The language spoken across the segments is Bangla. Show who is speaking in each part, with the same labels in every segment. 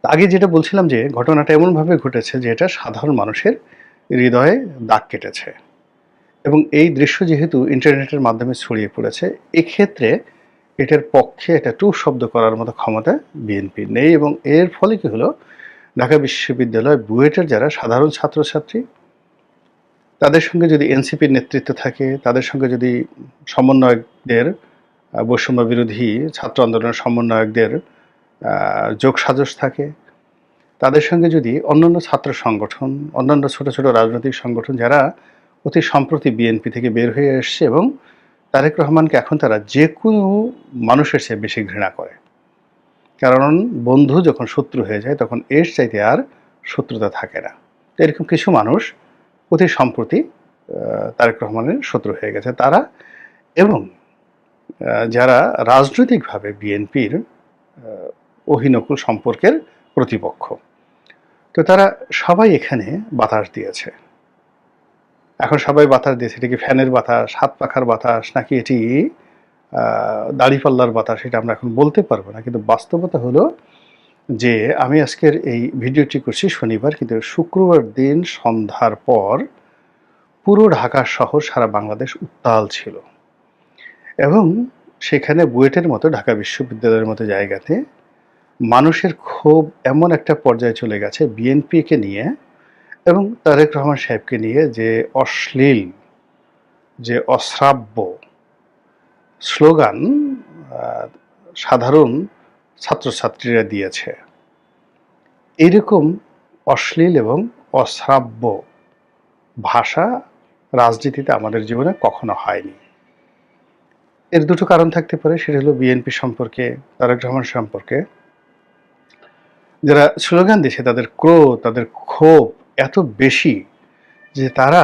Speaker 1: আগে যেটা বলছিলাম যে ঘটনাটা এমনভাবে ঘটেছে যে এটা সাধারণ মানুষের হৃদয়ে দাগ কেটেছে এবং এই দৃশ্য যেহেতু ইন্টারনেটের মাধ্যমে ছড়িয়ে পড়েছে, এক্ষেত্রে এটার পক্ষে একটা টু শব্দ করার মতো ক্ষমতা বিএনপির নেই এবং এর ফলে কি হলো, ঢাকা বিশ্ববিদ্যালয় বুয়েটের যারা সাধারণ ছাত্রছাত্রী, তাদের সঙ্গে যদি এনসিপির নেতৃত্ব থাকে, তাদের সঙ্গে যদি সমন্বয়কদের বৈষম্য বিরোধী ছাত্র আন্দোলনের সমন্বয়কদের যোগসাজশ থাকে, তাদের সঙ্গে যদি অন্যান্য ছাত্র সংগঠন, অন্যান্য ছোট, ছোট রাজনৈতিক সংগঠন যারা অতি সম্প্রতি বিএনপি থেকে বের হয়ে এসছে এবং তারেক রহমানকে এখন তারা যেকোনো মানুষের চেয়ে বেশি ঘৃণা করে। কারণ বন্ধু যখন শত্রু হয়ে যায় তখন এর চাইতে আর শত্রুতা থাকে না। তো এরকম কিছু মানুষ অতি সম্প্রতি তারেক রহমানের শত্রু হয়ে গেছে তারা, এবং যারা রাজনৈতিকভাবে বিএনপির অহিনকুল সম্পর্কের প্রতিপক্ষ। তো তারা সবাই এখানে বাতাস দিয়েছে। এখন সবাই বাতাস দিয়েছে, এটা কি ফ্যানের বাতাস, হাত পাখার বাতাস, নাকি এটি দাড়িপাল্লার বাতাস, সেটা আমরা এখন বলতে পারবো না। কিন্তু বাস্তবতা হলো যে আমি আজকের এই ভিডিওটি করছি শনিবার, কিন্তু শুক্রবার দিন সন্ধ্যার পর পুরো ঢাকা শহর, সারা বাংলাদেশ উত্তাল ছিল এবং সেখানে বুয়েটের মতো, ঢাকা বিশ্ববিদ্যালয়ের মতো জায়গাতে মানুষের ক্ষোভ এমন একটা পর্যায়ে চলে গেছে বিএনপিকে নিয়ে এবং তারেক রহমান সাহেবকে নিয়ে, যে অশ্লীল, যে অশ্রাব্য স্লোগান সাধারণ ছাত্রছাত্রীরা দিয়েছে, এইরকম অশ্লীল এবং অশ্রাব্য ভাষা রাজনীতিতে আমাদের জীবনে কখনো হয়নি। এর দুটো কারণ থাকতে পারে, সেটা হলো বিএনপি সম্পর্কে, তারেক রহমান সম্পর্কে যারা স্লোগান দিয়েছে তাদের ক্রোধ, তাদের ক্ষোভ এত বেশি যে তারা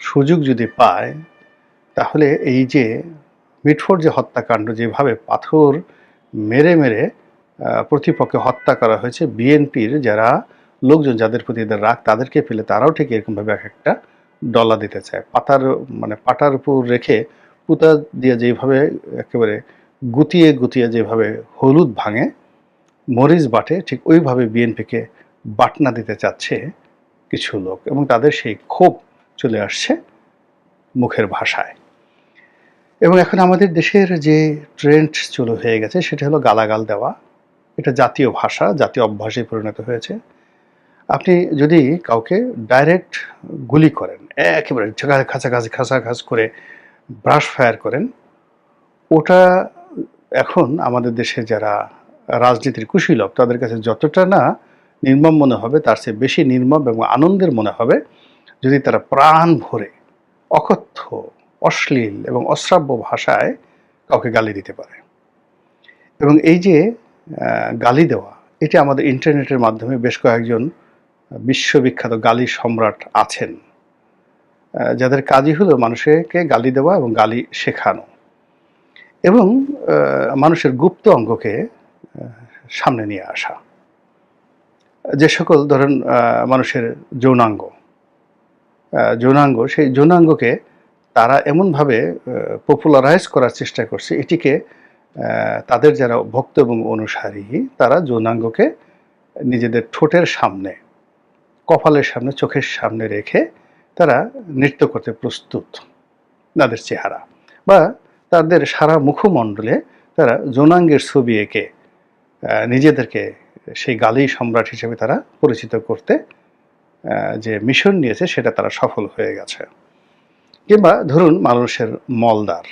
Speaker 1: সুযোগ যদি পায় তাহলে এই যে মিটফোর্ড যে হত্যাকাণ্ড, যেভাবে পাথর মেরে মেরে প্রতিপক্ষে হত্যা করা হয়েছে, বিএনপির যারা লোকজন, যাদের প্রতি এদের রাগ, তাদেরকে পেলে তারাও ঠিক এরকমভাবে এক একটা ডলা দিতে চায়। পাটার উপর রেখে পুতা দিয়ে যেভাবে একেবারে গুতিয়ে গুতিয়ে যেভাবে হলুদ ভাঙে, মরিচ বাটে, ঠিক ওইভাবে বিএনপিকে বাটনা দিতে চাচ্ছে কিছু লোক এবং তাদের সেই ক্ষোভ চলে আসছে মুখের ভাষায়। এবং এখন আমাদের দেশের যে ট্রেন্ড চালু হয়ে গেছে সেটা হলো গালাগাল দেওয়া। এটা জাতীয় ভাষা, জাতীয় অভ্যাসে পরিণত হয়েছে। আপনি যদি কাউকে ডাইরেক্ট গুলি করেন, একেবারে খাঁচাখাচ করে ব্রাশ ফায়ার করেন, ওটা এখন আমাদের দেশে যারা রাজনীতির কুশীলব তাদের কাছে যতটা না নির্মম মনে হবে, তার চেয়ে বেশি নির্মম এবং আনন্দের মনে হবে যদি তারা প্রাণ ভরে অকথ্য, অশ্লীল এবং অশ্রাব্য ভাষায় কাউকে গালি দিতে পারে। এবং এই যে গালি দেওয়া, এটা আমাদের ইন্টারনেটের মাধ্যমে বেশ কয়েকজন বিশ্ববিখ্যাত গালি সম্রাট আছেন, যাদের কাজই হলো মানুষকে গালি দেওয়া এবং গালি শেখানো এবং মানুষের গুপ্ত অঙ্গকে সামনে নিয়ে আসা। যে সকল ধরেন মানুষের যৌনাঙ্গ, সেই যৌনাঙ্গকে তারা এমনভাবে পপুলারাইজ করার চেষ্টা করছে, এটিকে তাদের যারা ভক্ত এবং অনুসারী, তারা যৌনাঙ্গকে নিজেদের ঠোঁটের সামনে, কপালের সামনে, চোখের সামনে রেখে তারা নৃত্য করতে প্রস্তুত। তাদের চেহারা বা তাদের সারা মুখমণ্ডলে তারা যৌনাঙ্গের ছবি এঁকে নিজেদেরকে সেই গালি সম্রাট হিসেবে তারা পরিচিত করতে যে মিশন নিয়েছে সেটা তারা সফল হয়ে গেছে। কিংবা ধরুন মানুষের মলদার,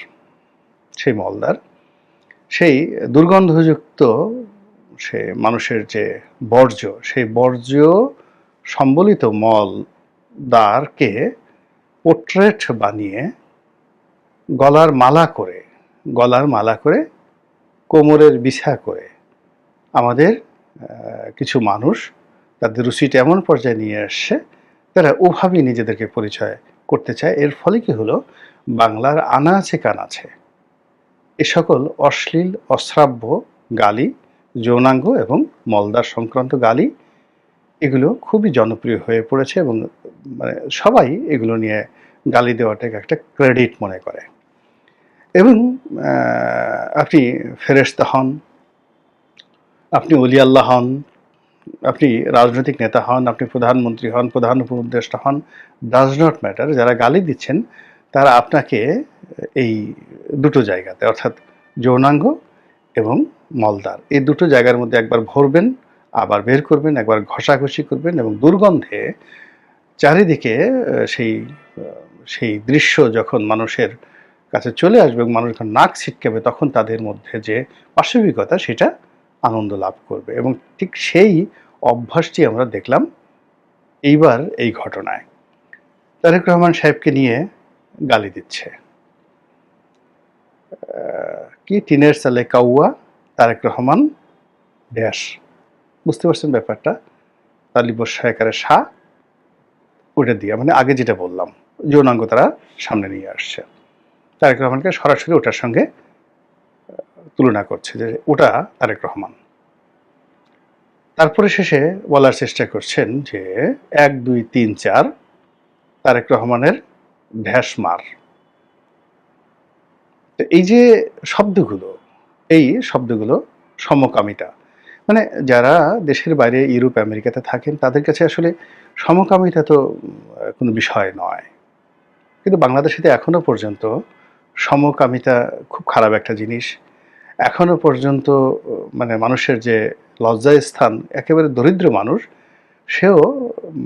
Speaker 1: সেই দুর্গন্ধযুক্ত সে মানুষের যে বর্জ্য, সেই বর্জ্য সম্বলিত মলদারকে পোর্ট্রেট বানিয়ে গলার মালা করে কোমরের বিছা করে আমাদের কিছু মানুষ তাদের রুচিটা এমন পর্যায়ে নিয়ে আসছে, তারা ওভাবেই নিজেদেরকে পরিচয় করতে চায়। এর ফলে কি হলো, বাংলার আনাচে কানাচে এ সকল অশ্লীল, অশ্রাব্য গালি, যৌনাঙ্গ এবং মলদার সংক্রান্ত গালি, এগুলো খুবই জনপ্রিয় হয়ে পড়েছে এবং মানে সবাই এগুলো নিয়ে গালি দেওয়াটাকে একটা ক্রেডিট মনে করে। এবং আপনি ফেরেশতা হন, আপনি ওলি আল্লাহ হন, আপনি রাজনৈতিক নেতা হন, আপনি প্রধানমন্ত্রী হন, প্রধান উপদেষ্টা হন, ডাজ নট ম্যাটার। যারা গালি দিচ্ছেন তারা আপনাকে এই দুটো জায়গাতে অর্থাৎ যৌনাঙ্গ এবং মলদ্বার এই দুটো জায়গার মধ্যে একবার ভরবেন, আবার বের করবেন, একবার ঘষাঘষি করবেন এবং দুর্গন্ধে চারিদিকে সেই সেই দৃশ্য যখন মানুষের কাছে চলে আসবে এবং মানুষ যখন নাক ছিটকাবে তখন তাদের মধ্যে যে পাশবিকতা সেটা আনন্দ লাভ করবে এবং ঠিক সেই অভ্যাসটি আমরা দেখলাম এইবার এই ঘটনায়। তারেক রহমান সাহেবকে নিয়ে গালি দিচ্ছে। কি টিনের সালে কাউয়া তারেক রহমান ড্যাশ, বুঝতে পারছেন ব্যাপারটা? তালিবস সহায়কারে শাহ, ওটা দিয়ে মানে আগে যেটা বললাম যৌনাঙ্গ তারা সামনে নিয়ে আসছে, তারেক রহমানকে সরাসরি ওটার সঙ্গে তুলনা করছে যে ওটা তারেক রহমান। তারপরে শেষে বলার চেষ্টা করছেন যে 1 2 3 4 তারেক রহমানের ঢ্যাস মার। তো এই যে শব্দগুলো, এই শব্দগুলো সমকামিতা, মানে যারা দেশের বাইরে ইউরোপ আমেরিকাতে থাকেন তাদের কাছে আসলে সমকামিতা তো কোনো বিষয় নয়, কিন্তু বাংলাদেশে এখনো পর্যন্ত সমকামিতা খুব খারাপ একটা জিনিস। এখনো পর্যন্ত মানে মানুষের যে লজ্জার স্থান, একেবারে দরিদ্র মানুষ সেও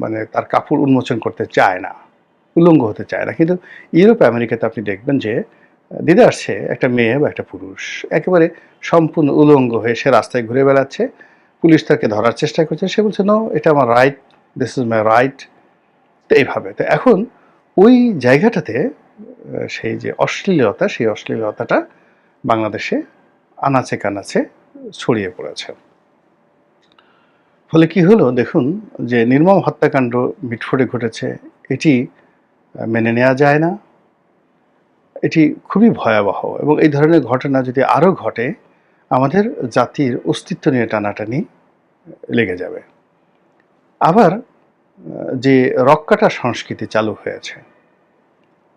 Speaker 1: মানে তার কাপড় উন্মোচন করতে চায় না, উলঙ্গ হতে চায় না। কিন্তু ইউরোপ আমেরিকাতে আপনি দেখবেন যে দিদে আসছে একটা মেয়ে বা একটা পুরুষ একেবারে সম্পূর্ণ উলঙ্গ হয়ে সে রাস্তায় ঘুরে বেড়াচ্ছে, পুলিশ তাকে ধরার চেষ্টা করছে, সে বলছে নো এটা আমার right, this is my right. তো এইভাবে তো এখন ওই জায়গাটাতে সেই যে অশ্লীলতা, সেই অশ্লীলতাটা বাংলাদেশে আনাচে কানাচে ছড়িয়ে পড়েছে। ফলে কি হলো দেখুন, যে নির্মম হত্যাকাণ্ড মিটফোর্ডে ঘটেছে, এটি মেনে নেওয়া যায় না, এটি খুবই ভয়াবহ এবং এই ধরনের ঘটনা যদি আরও ঘটে আমাদের জাতির অস্তিত্ব নিয়ে টানাটানি লেগে যাবে। আবার যে রক্কাটা সংস্কৃতি চালু হয়েছে,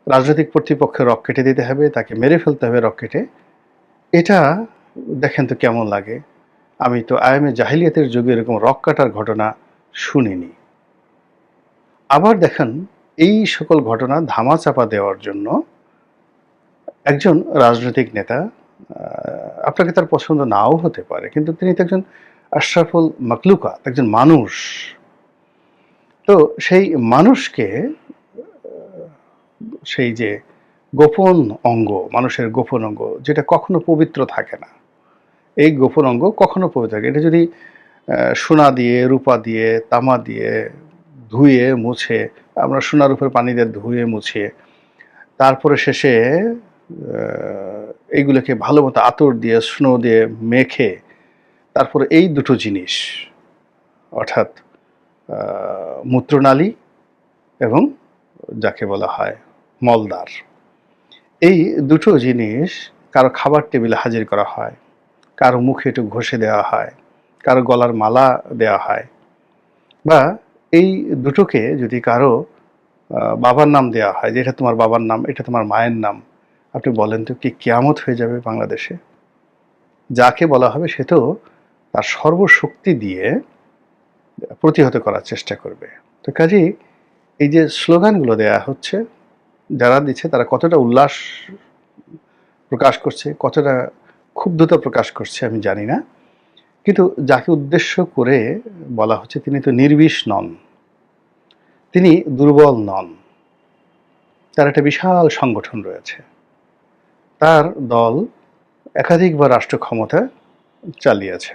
Speaker 1: রাজনৈতিক কর্তৃপক্ষের রক কেটে দিতে হবে, তাকে মেরে ফেলতে হবে রক কেটে, এটা দেখেন তো কেমন লাগে। আমি তো আয়ামে জাহিলিয়াতের যুগে এরকম রক কাটার ঘটনা শুনিনি। আবার দেখেন এই সকল ঘটনা ধামাচাপা দেওয়ার জন্য একজন রাজনৈতিক নেতা, আপনাকে তার পছন্দ নাও হতে পারে, কিন্তু তিনি তো একজন আশরাফুল মাকলুকাত, একজন মানুষ। তো সেই মানুষকে সেই যে গোপন অঙ্গ, মানুষের গোপন অঙ্গ যেটা কখনো পবিত্র থাকে না, এই গোপন অঙ্গ কখনো পবিত্র থাকে, এটা যদি সোনা দিয়ে, রূপা দিয়ে, তামা দিয়ে ধুয়ে মুছে, আমরা সোনার উপর পানি দিয়ে ধুয়ে মুছে তারপরে শেষে এইগুলোকে ভালো মতো আতর দিয়ে স্নো দিয়ে মেখে তারপরে এই দুটো জিনিস অর্থাৎ মূত্রনালী এবং যাকে বলা হয় মলদ্বার, এই দুটো জিনিস কারো খাবার টেবিলে হাজির করা হয়, কারো মুখে একটু ঘষে দেওয়া হয়, কারো গলার মালা দেওয়া হয়, বা এই দুটোকে যদি কারো বাবার নাম দেওয়া হয় যে এটা তোমার বাবার নাম, এটা তোমার মায়ের নাম, আপনি বলেন তো কি কিয়ামত হয়ে যাবে বাংলাদেশে? যাকে বলা হবে সে তো তার সর্বশক্তি দিয়ে প্রতিহত করার চেষ্টা করবে। তো কাজেই এই যে স্লোগানগুলো দেয়া হচ্ছে, যারা দিচ্ছে তারা কতটা উল্লাস প্রকাশ করছে, কতটা ক্ষুব্ধতা প্রকাশ করছে আমি জানি না, কিন্তু যাকে উদ্দেশ্য করে বলা হচ্ছে তিনি তো নির্বিষ নন, তিনি দুর্বল নন, তার একটা বিশাল সংগঠন রয়েছে, তার দল একাধিকবার রাষ্ট্র ক্ষমতা চালিয়েছে,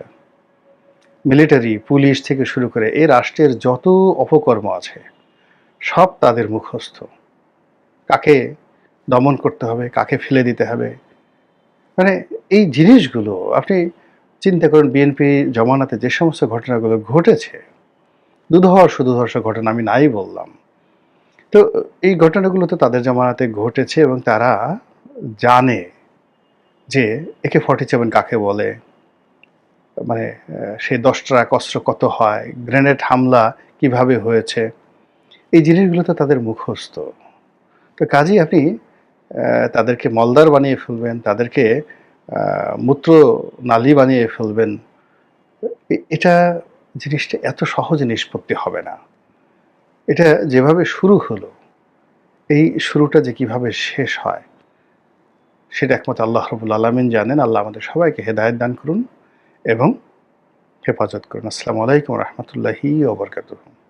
Speaker 1: মিলিটারি, পুলিশ থেকে শুরু করে এই রাষ্ট্রের যত অপকর্ম আছে সব তাদের মুখস্থ। কাকে দমন করতে হবে, কাকে ফেলে দিতে হবে, মানে এই জিনিসগুলো আপনি চিন্তা করুন। বিএনপি জমানাতে যে সমস্ত ঘটনাগুলো ঘটেছে, দুধর্ষ দুধর্ষ ঘটনা আমি নাই বললাম, তো এই ঘটনাগুলো তো তাদের জমানাতে ঘটেছে এবং তারা জানে যে AK-47 কাকে বলে, মানে সে 10 ট্রাক অস্ত্র কত হয়, গ্রেনেড হামলা কিভাবে হয়েছে, এই জিনিসগুলো তো তাদের মুখস্থ। তো কাজেই আপনি তাদেরকে মলদার বানিয়ে ফেলবেন, তাদেরকে মূত্র নালী বানিয়ে ফেলবেন, এটা জিনিসটা এত সহজে নিষ্পত্তি হবে না। এটা যেভাবে শুরু হলো, এই শুরুটা যে কিভাবে শেষ হয় সেটা একমাত্র আল্লাহ রাব্বুল আলামিন জানেন। আল্লাহ আমাদের সবাইকে হেদায়েত দান করুন এবং হেফাজত করুন। আসসালামু আলাইকুম ওয়া রাহমাতুল্লাহি ওয়া বারাকাতুহু।